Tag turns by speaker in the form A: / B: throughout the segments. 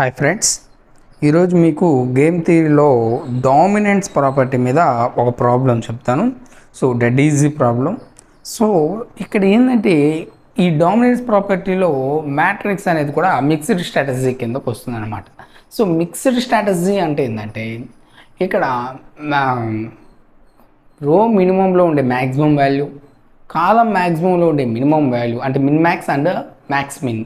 A: Hi friends, ఈరోజు మీకు game థియరీలో dominance property మీద ఒక ప్రాబ్లం చెప్తాను. So dead easy problem. So ఇక్కడ ఏంటంటే ఈ డామినెన్స్ ప్రాపర్టీలో మ్యాట్రిక్స్ అనేది కూడా మిక్స్డ్ స్ట్రాటజీ కిందకు వస్తుంది అనమాట. సో మిక్స్డ్ స్ట్రాటజీ అంటే ఏంటంటే ఇక్కడ రో మినిమంలో ఉండే మ్యాక్సిమం వాల్యూ, కాలం మ్యాక్సిమంలో ఉండే మినిమం వాల్యూ అంటే మిన్ మ్యాక్స్ అండ్ మ్యాక్స్ మిన్,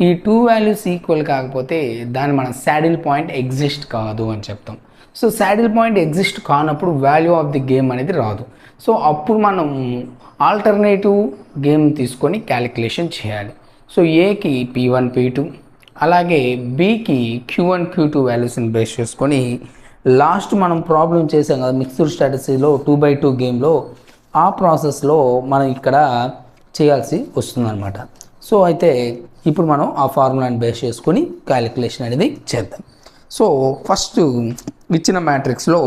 A: ఈ టూ వాల్యూస్ ఈక్వల్ కాకపోతే దాన్ని మనం శాడిల్ పాయింట్ ఎగ్జిస్ట్ కాదు అని చెప్తాం. సో శాడిల్ పాయింట్ ఎగ్జిస్ట్ కానప్పుడు వాల్యూ ఆఫ్ ది గేమ్ అనేది రాదు. సో అప్పుడు మనం ఆల్టర్నేటివ్ గేమ్ తీసుకొని క్యాలిక్యులేషన్ చేయాలి. సో ఏకి P1 P2 అలాగే బీకి Q1 Q2 వాల్యూస్ని బేస్ చేసుకొని లాస్ట్ మనం ప్రాబ్లం చేసాం కదా మిక్స్డ్ స్ట్రాటజీలో 2x2 గేమ్లో, ఆ ప్రాసెస్లో మనం ఇక్కడ చేయాల్సి వస్తుందన్నమాట. సో అయితే ఇప్పుడు మనం ఆ ఫార్ములాని బేస్ చేసుకొని క్యాలిక్యులేషన్ అనేది చేద్దాం. సో ఫస్ట్ ఇచ్చిన మ్యాట్రిక్స్లో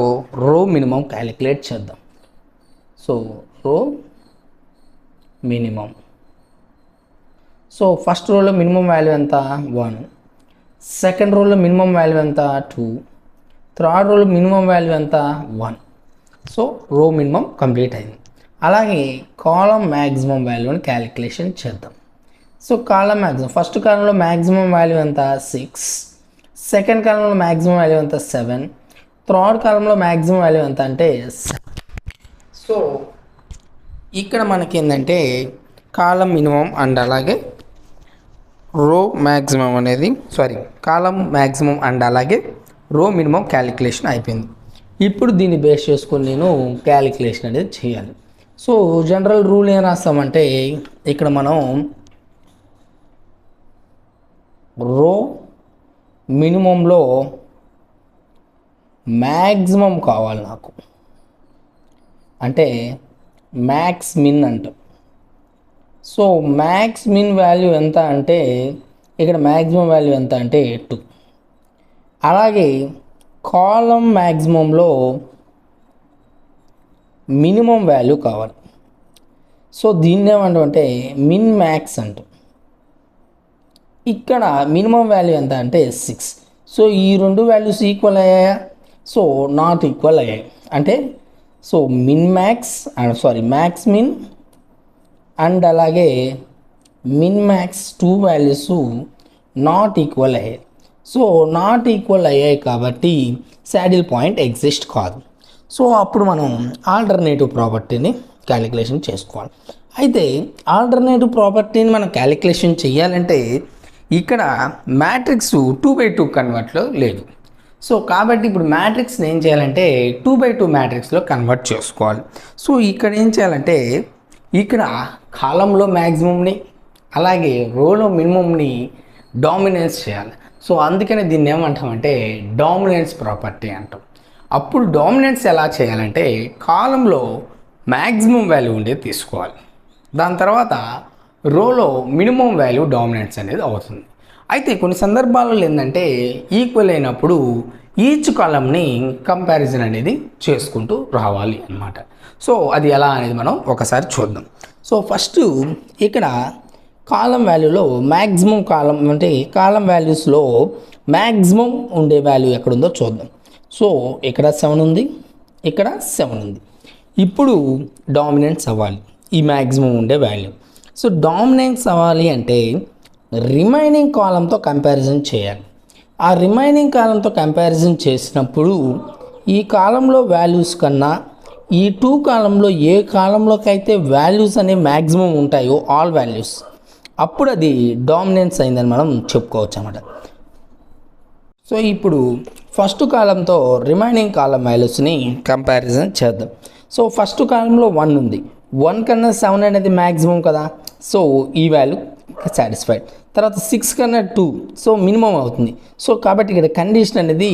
A: రో మినిమం క్యాలిక్యులేట్ చేద్దాం. సో రో మినిమం, సో ఫస్ట్ రోలో మినిమం వాల్యూ ఎంత 1, సెకండ్ రోలో మినిమం వాల్యూ ఎంత 2, థర్డ్ రోలో మినిమం వాల్యూ ఎంత 1. సో రో మినిమం కంప్లీట్ అయింది. అలాగే కాలం మ్యాక్సిమం వాల్యూని క్యాలిక్యులేషన్ చేద్దాం. సో కాలం మ్యాక్సిమం, ఫస్ట్ కాలంలో మ్యాక్సిమం వాల్యూ ఎంత 6, సెకండ్ కాలంలో మ్యాక్సిమం వాల్యూ ఎంత 7, థర్డ్ కాలంలో మ్యాక్సిమం వాల్యూ ఎంత అంటే 7. సో ఇక్కడ మనకి ఏంటంటే కాలం మినిమం అండ్ అలాగే రో మ్యాక్సిమం అనేది కాలం మ్యాక్సిమం అండ్ అలాగే రో మినిమం క్యాలిక్యులేషన్ అయిపోయింది. ఇప్పుడు దీన్ని బేస్ చేసుకొని నేను క్యాలిక్యులేషన్ అనేది చేయాలి. సో జనరల్ రూల్ ఏం రాస్తామంటే ఇక్కడ మనం రో మినిమంలో మ్యాక్సిమం కావాలి నాకు, అంటే మ్యాక్స్ మిన్ అంటాం. సో మ్యాక్స్ మిన్ వాల్యూ ఎంత అంటే ఇక్కడ మ్యాక్సిమం వాల్యూ ఎంత అంటే 2. అలాగే కాలం మ్యాక్సిమంలో మినిమం వాల్యూ కావాలి. సో దీన్ని ఏమంటామంటే మిన్ మ్యాక్స్ అంటాం. ఇక్కడ మినిమం వాల్యూ ఎంత అంటే 6. సో ఈ రెండు వాల్యూస్ ఈక్వల్ అయ్యాయా? సో నాట్ ఈక్వల్ అయ్యాయి. అంటే so min max max min and అలాగే min max two values not equal అయ్యాయి. సో నాట్ ఈక్వల్ అయ్యాయి కాబట్టి శాడిల్ పాయింట్ ఎగ్జిస్ట్ కాదు. సో అప్పుడు మనం ఆల్టర్నేటివ్ ప్రాపర్టీని క్యాలిక్యులేషన్ చేసుకోవాలి. అయితే ఆల్టర్నేటివ్ ప్రాపర్టీని మనం క్యాలిక్యులేషన్ చేయాలంటే ఇక్కడ మ్యాట్రిక్స్ 2x2 కన్వర్ట్లో లేదు. సో కాబట్టి ఇప్పుడు మ్యాట్రిక్స్ని ఏం చేయాలంటే 2x2 మ్యాట్రిక్స్లో కన్వర్ట్ చేసుకోవాలి. సో ఇక్కడ ఏం చేయాలంటే ఇక్కడ కాలంలో మ్యాక్సిమంని అలాగే రోలో మినిమంని డామినెన్స్ చేయాలి. సో అందుకనే దీన్ని ఏమంటామంటే డామినెన్స్ ప్రాపర్టీ అంటాం. అప్పుడు డామినెన్స్ ఎలా చేయాలంటే కాలంలో మ్యాక్సిమం వాల్యూ ఉండేది తీసుకోవాలి, దాని తర్వాత రోలో మినిమం వాల్యూ డామినెన్స్ అనేది అవుతుంది. అయితే కొన్ని సందర్భాలలో ఏంటంటే ఈక్వల్ అయినప్పుడు ఈచ్ కాలంని కంపారిజన్ అనేది చేసుకుంటూ రావాలి అన్నమాట. సో అది ఎలా అనేది మనం ఒకసారి చూద్దాం. సో ఫస్ట్ ఇక్కడ కాలం వాల్యూలో మ్యాక్సిమం కాలం అంటే కాలం వాల్యూస్లో మ్యాక్సిమం ఉండే వాల్యూ ఎక్కడుందో చూద్దాం. సో ఇక్కడ 7 ఉంది, ఇక్కడ 7 ఉంది. ఇప్పుడు డామినెన్స్ అవ్వాలి ఈ మ్యాక్సిమం ఉండే వాల్యూ. సో డామినెన్స్ అవ్వాలి అంటే రిమైనింగ్ కాలంతో కంపారిజన్ చేయాలి. ఆ రిమైనింగ్ కాలంతో కంపారిజన్ చేసినప్పుడు ఈ కాలంలో వాల్యూస్ కన్నా ఈ 2 కాలంలో ఏ కాలంలోకి అయితే వాల్యూస్ అనే మ్యాక్సిమం ఉంటాయో ఆల్ వాల్యూస్, అప్పుడు అది డామినెన్స్ అయిందని మనం చెప్పుకోవచ్చు అన్నమాట. సో ఇప్పుడు ఫస్ట్ కాలంతో రిమైనింగ్ కాలం వాల్యూస్ని కంపారిజన్ చేద్దాం. సో ఫస్ట్ కాలంలో 1 ఉంది, 1 కన్నా 7 అనేది మ్యాక్సిమం కదా. సో ఈ వాల్యూ సాటిస్ఫైడ్. తర్వాత 6 కన్నా 2, సో మినిమం అవుతుంది. సో కాబట్టి ఇక్కడ కండిషన్ అనేది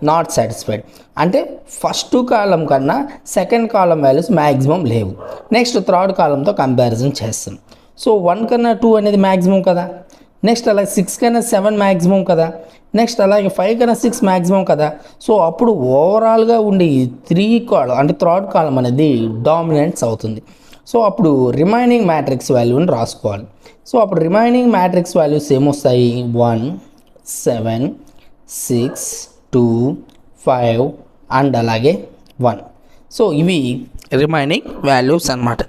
A: నాట్ సాటిస్ఫైడ్, అంటే ఫస్ట్ కాలం కన్నా సెకండ్ కాలం వాల్యూస్ మ్యాక్సిమం లేవు. నెక్స్ట్ థర్డ్ కాలంతో కంపారిజన్ చేస్తాం. సో 1 కన్నా 2 అనేది మ్యాక్సిమం కదా. నెక్స్ట్ అలాగే 6 కన్నా 7 మ్యాక్సిమం కదా. నెక్స్ట్ అలాగే 5 కన్నా 6 మ్యాక్సిమం కదా. సో అప్పుడు ఓవరాల్గా ఉండే 3 కాలం అంటే థర్డ్ కాలం అనేది డామినెన్స్ అవుతుంది. సో అప్పుడు రిమైనింగ్ మ్యాట్రిక్స్ వాల్యూని రాసుకోవాలి. సో అప్పుడు రిమైనింగ్ మ్యాట్రిక్స్ వాల్యూస్ ఏమొస్తాయి 1, 7, 6 2 5 అండ్ అలాగే 1. సో ఇవి రిమైనింగ్ వాల్యూస్ అన్నమాట.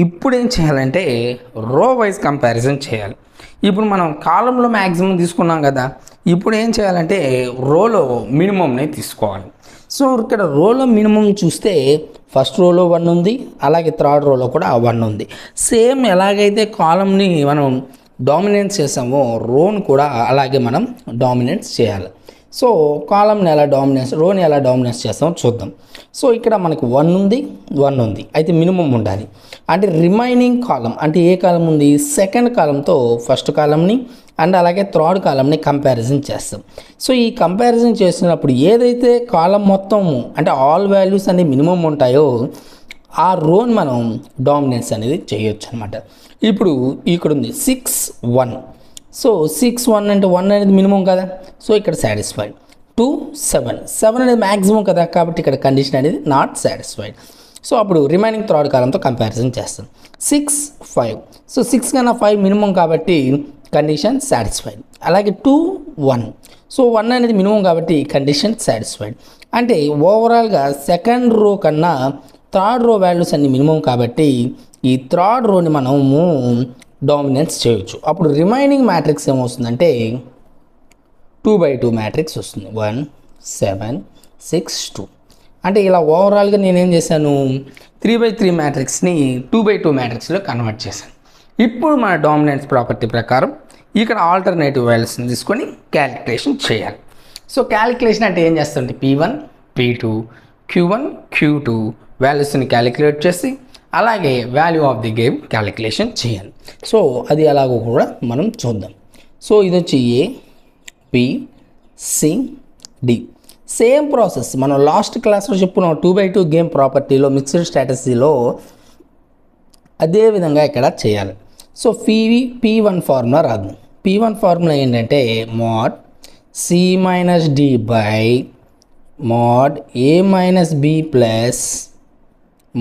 A: ఇప్పుడు ఏం చేయాలంటే రో వైజ్ కంపారిజన్ చేయాలి. ఇప్పుడు మనం కాలంలో మ్యాక్సిమం తీసుకున్నాం కదా, ఇప్పుడు ఏం చేయాలంటే రోలో మినిమంని తీసుకోవాలి. సో ఇక్కడ రోలో మినిమం చూస్తే ఫస్ట్ రోలో 1 ఉంది, అలాగే థర్డ్ రోలో కూడా 1 ఉంది. సేమ్ ఎలాగైతే కాలంని మనం డామినెన్స్ చేసామో రోని కూడా అలాగే మనం డామినెన్స్ చేయాలి. సో కాలంని ఎలా డామినెన్స్, రోని ఎలా డామినెన్స్ చేస్తామో చూద్దాం. సో ఇక్కడ మనకు 1 ఉంది, 1 ఉంది, అయితే మినిమం ఉండాలి. అంటే రిమైనింగ్ కాలం అంటే ఏ కాలం ఉంది, సెకండ్ కాలంతో ఫస్ట్ కాలంని అండ్ అలాగే థర్డ్ కాలంని కంపారిజన్ చేస్తాం. సో ఈ కంపారిజన్ చేసినప్పుడు ఏదైతే కాలం మొత్తం అంటే ఆల్ వాల్యూస్ అనేవి మినిమం ఉంటాయో ఆ రోని మనం డామినెన్స్ అనేది చేయొచ్చు అనమాట. ఇప్పుడు ఇక్కడ ఉంది 6 1. సో 6 1 అంటే 1 అనేది మినిమం కదా, సో ఇక్కడ సాటిస్ఫైడ్. 2 7 7 అనేది మ్యాక్సిమం కదా, కాబట్టి ఇక్కడ కండిషన్ అనేది నాట్ సాటిస్ఫైడ్. సో అప్పుడు రిమైనింగ్ థర్డ్ కాలంతో కంపారిజన్ చేస్తాం. 6 5. సో 6 కన్నా 5 మినిమం కాబట్టి కండిషన్ సాటిస్ఫైడ్. అలాగే 2 1. సో 1 అనేది మినిమం కాబట్టి కండిషన్ సాటిస్ఫైడ్. అంటే ఓవరాల్గా సెకండ్ రో కన్నా థర్డ్ రో వాల్యూస్ అన్ని మినిమం కాబట్టి ఈ థర్డ్ రోని మనము డామినెన్స్ చేయొచ్చు. అప్పుడు రిమైనింగ్ మ్యాట్రిక్స్ ఏమొస్తుందంటే 2/2 మ్యాట్రిక్స్ వస్తుంది. 1 7 6 2. అంటే ఇలా ఓవరాల్గా నేనేం చేశాను, 3/3 మ్యాట్రిక్స్ని 2/2 మ్యాట్రిక్స్లో కన్వర్ట్ చేశాను. ఇప్పుడు మన డామినెన్స్ ప్రాపర్టీ ప్రకారం ఇక్కడ ఆల్టర్నేటివ్ వాల్యూస్ని తీసుకొని క్యాలిక్యులేషన్ చేయాలి. సో క్యాలిక్యులేషన్ అంటే ఏం చేస్తుంటే P1 P2 Q1 Q2 వాల్యూస్ని క్యాలిక్యులేట్ చేసి అలాగే value of the game calculation చేయాలి. సో అది ఎలాగో కూడా మనం చూద్దాం. సో ఇది వచ్చి A B C D. Same process మనం లాస్ట్ క్లాస్లో చెప్పుకున్నాం 2/2 గేమ్ ప్రాపర్టీలో మిక్స్డ్ స్ట్రాటజీలో అదే విధంగా ఇక్కడ చేయాలి. సో P1 ఫార్ములా రాదు. P1 ఫార్ములా ఏంటంటే mod C minus D by mod A minus B plus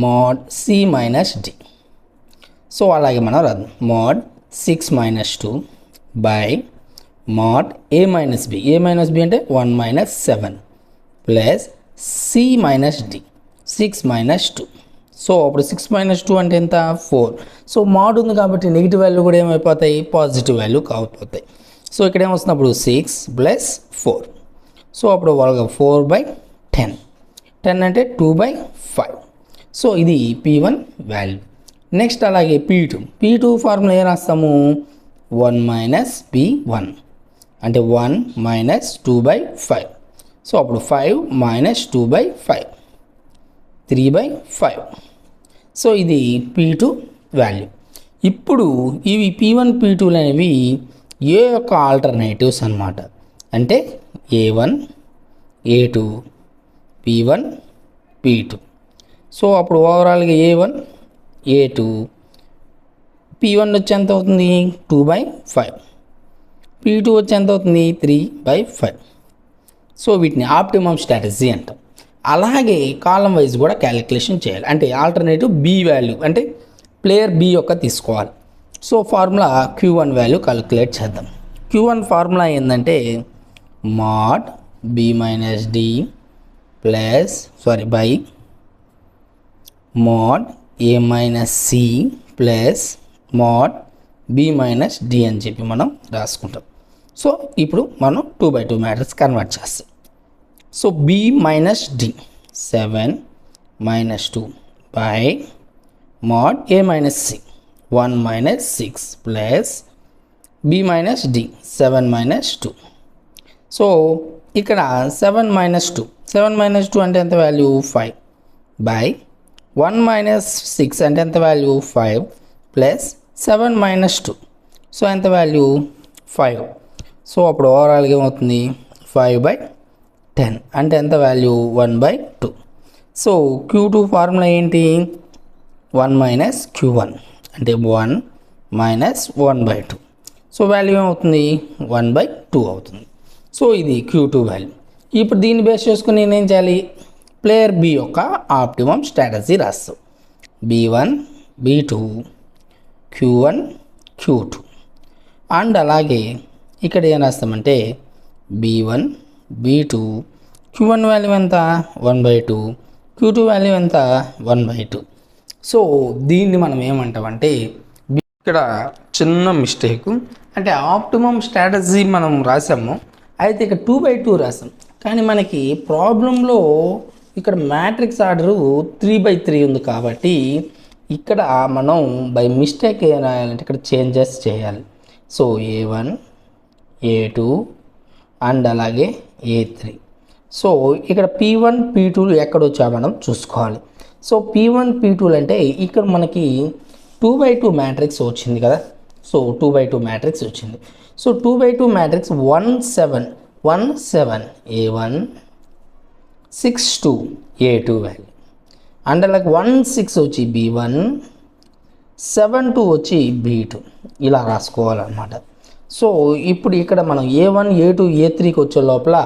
A: mod C minus D. So అలాగే మనం రాదు mod 6 minus 2 by mod A minus B. A minus B అంటే 1 minus 7 plus C minus D 6 minus 2. So అప్పుడు 6 minus 2 అంటే ఎంత 4. So mod ఉంది కాబట్టి negative value కూడా ఏమైపోతాయి, పాజిటివ్ వాల్యూ కాకపోతాయి. సో ఇక్కడ ఏమొస్తున్నప్పుడు 6 ప్లస్ 4. సో అప్పుడు వాళ్ళగా 4/10. 10 అంటే 2/5. సో ఇది P1 వాల్యూ. నెక్స్ట్ అలాగే P2 ఫార్ములా ఏం రాస్తాము, 1 మైనస్ P1 అంటే 1 మైనస్ 2/5. సో అప్పుడు 5 మైనస్ 2/5 3/5. సో ఇది P2 వాల్యూ. ఇప్పుడు ఇవి P1 P2 అనేవి ఏ యొక్క ఆల్టర్నేటివ్స్ అన్నమాట. అంటే A1 A2 P1 P2. So అప్పుడు ఓవరాల్గా A1 A2 P1 వచ్చి ఎంత అవుతుంది 2/5. P2 వచ్చి ఎంత అవుతుంది 3/5. సో వీటిని ఆప్టిమమ్ స్ట్రాటజీ అంటాం. అలాగే కాలం వైజ్ కూడా క్యాలిక్యులేషన్ చేయాలి. అంటే ఆల్టర్నేటివ్ B వాల్యూ అంటే ప్లేయర్ B యొక్క తీసుకోవాలి. So formula Q1 value calculate చేద్దాం. Q1 ఫార్ములా ఏంటంటే mod B minus D plus by mod A minus C plus mod B minus D అని చెప్పి మనం రాసుకుంటాం. సో ఇప్పుడు మనం 2/2 మ్యాట్రిక్స్ కన్వర్ట్ చేస్తాం. So B minus D 7 minus 2 by mod A minus C 1 minus 6 plus B minus D 7 minus 2. So ఇక్కడ 7 minus 2 అంటే ఎంత వాల్యూ 5 బై 1 మైనస్ 6 అంటే ఎంత వాల్యూ 5 ప్లస్ 7 మైనస్ 2. సో ఎంత వాల్యూ 5. సో అప్పుడు ఓవరాల్గా ఏమవుతుంది 5/10 అంటే ఎంత వాల్యూ 1/2. సో Q2 ఫార్ములా ఏంటి 1 మైనస్ Q1 అంటే 1 మైనస్ 1/2. సో వాల్యూ ఏమవుతుంది 1/2 అవుతుంది. సో ఇది Q2 వాల్యూ. ఇప్పుడు దీన్ని బేస్ చేసుకుని నేనేం చేయాలి, ప్లేయర్ B యొక్క ఆప్టిమమ్ స్ట్రాటజీ రాస్తాం. B1 B2 Q1 Q2 and అలాగే ఇక్కడ ఏం రాస్తామంటే B1 B2, Q1 వాల్యూ ఎంత 1/2, Q2 వాల్యూ ఎంత 1/2. సో దీన్ని మనం ఏమంటామంటే ఇక్కడ చిన్న మిస్టేక్, అంటే ఆప్టిమమ్ స్ట్రాటజీ మనం రాసాము, అయితే ఇక్కడ 2/2 రాసాం, కానీ మనకి ప్రాబ్లంలో ఇక్కడ మ్యాట్రిక్స్ ఆర్డరు 3/3 ఉంది కాబట్టి ఇక్కడ మనం బై మిస్టేక్ ఏం రాయాలంటే ఇక్కడ చేంజెస్ చేయాలి. సో A1, A2 అండ్ అలాగే A3. సో ఇక్కడ P1, P2 ఎక్కడొచ్చా మనం చూసుకోవాలి. సో P1, P2 అంటే ఇక్కడ మనకి 2/2 మ్యాట్రిక్స్ వచ్చింది కదా. సో 2/2 మ్యాట్రిక్స్ వచ్చింది. So 2/2 matrix 1 7 1 7 A1, 6 2 A2 value and అలాగే 1 6 వచ్చి B1, 7 2 వచ్చి B2 ఇలా రాసుకోవాలన్నమాట. సో ఇప్పుడు ఇక్కడ మనం A1, A2, A3కి వచ్చే లోపల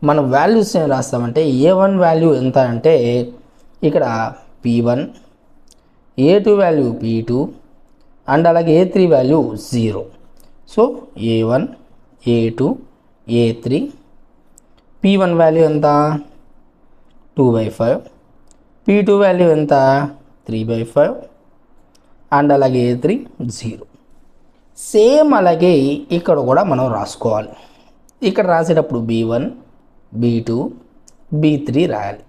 A: మనం వాల్యూస్ ఏం రాస్తామంటే A1 వాల్యూ ఎంత అంటే ఇక్కడ P1, A2 value P2 and అలాగే A3 value 0. So A1, A2, A3, P1 value ఎంత 2/5, P2 వాల్యూ ఎంత 3/5 అండ్ అలాగే A3 0. సేమ్ అలాగే ఇక్కడ కూడా మనం రాసుకోవాలి. ఇక్కడ రాసేటప్పుడు B1, B2, B3 రాయాలి.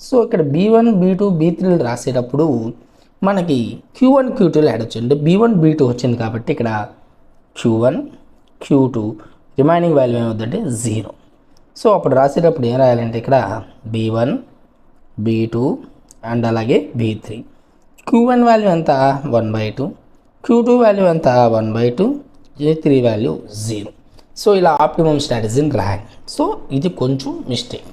A: సో ఇక్కడ B1, B2, B3 రాసేటప్పుడు మనకి Q1, Q2 యాడ్ వచ్చింది. B1, B2 వచ్చింది కాబట్టి ఇక్కడ Q1, Q2 రిమైనింగ్ వాల్యూ ఏమవుతుందంటే 0. సో అప్పుడు రాసేటప్పుడు ఏం రాయాలంటే ఇక్కడ B1, B2 అండ్ అలాగే B3. Q1 వాల్యూ ఎంత 1/2, Q2 వాల్యూ ఎంత 1/2, A3 వాల్యూ 0. సో ఇలా ఆప్టిమమ్ స్ట్రాటజీని రాయాలి. సో ఇది కొంచెం మిస్టేక్.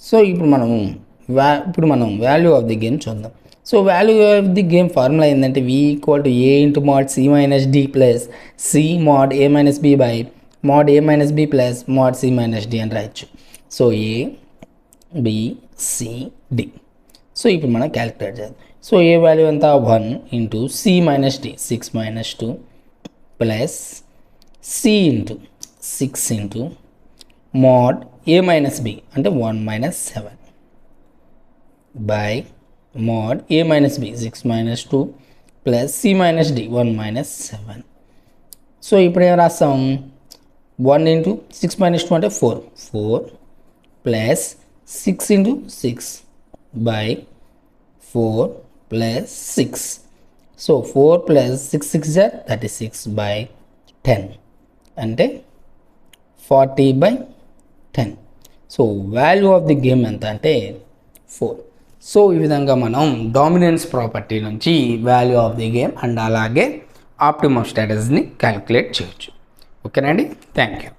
A: సో ఇప్పుడు మనం వాల్యూ ఆఫ్ ది గేమ్ చూద్దాం. So value of the game formula ఏంటంటే V = A × mod C - D plus C mod A - B by mod A - B plus mod C - D అని రాయొచ్చు. So A, B, C, D. So ఇప్పుడు మనం calculate చేద్దాం. So A value ఎంత 1 × C - D 6 - 2 plus C × 6 × mod A - B అంటే 1 - 7 by mod A - B 6 - 2 plus C - D 1 - 7. So ఇప్పుడు ఏం రాస్తాం 1 × 6 - 2 అంటే 4 plus 6 × 6 by 4 plus 6. So 4 plus 6 6 36 by 10 అంటే 40/10. So value of the game ఎంత అంటే 4. సో ఈ విధంగా మనం డామినెన్స్ ప్రాపర్టీ నుంచి value of the game and అలాగే ఆప్టిమమ్ స్ట్రాటజీని క్యాలిక్యులేట్ చేయొచ్చు. ఓకేనండి, థ్యాంక్ యూ.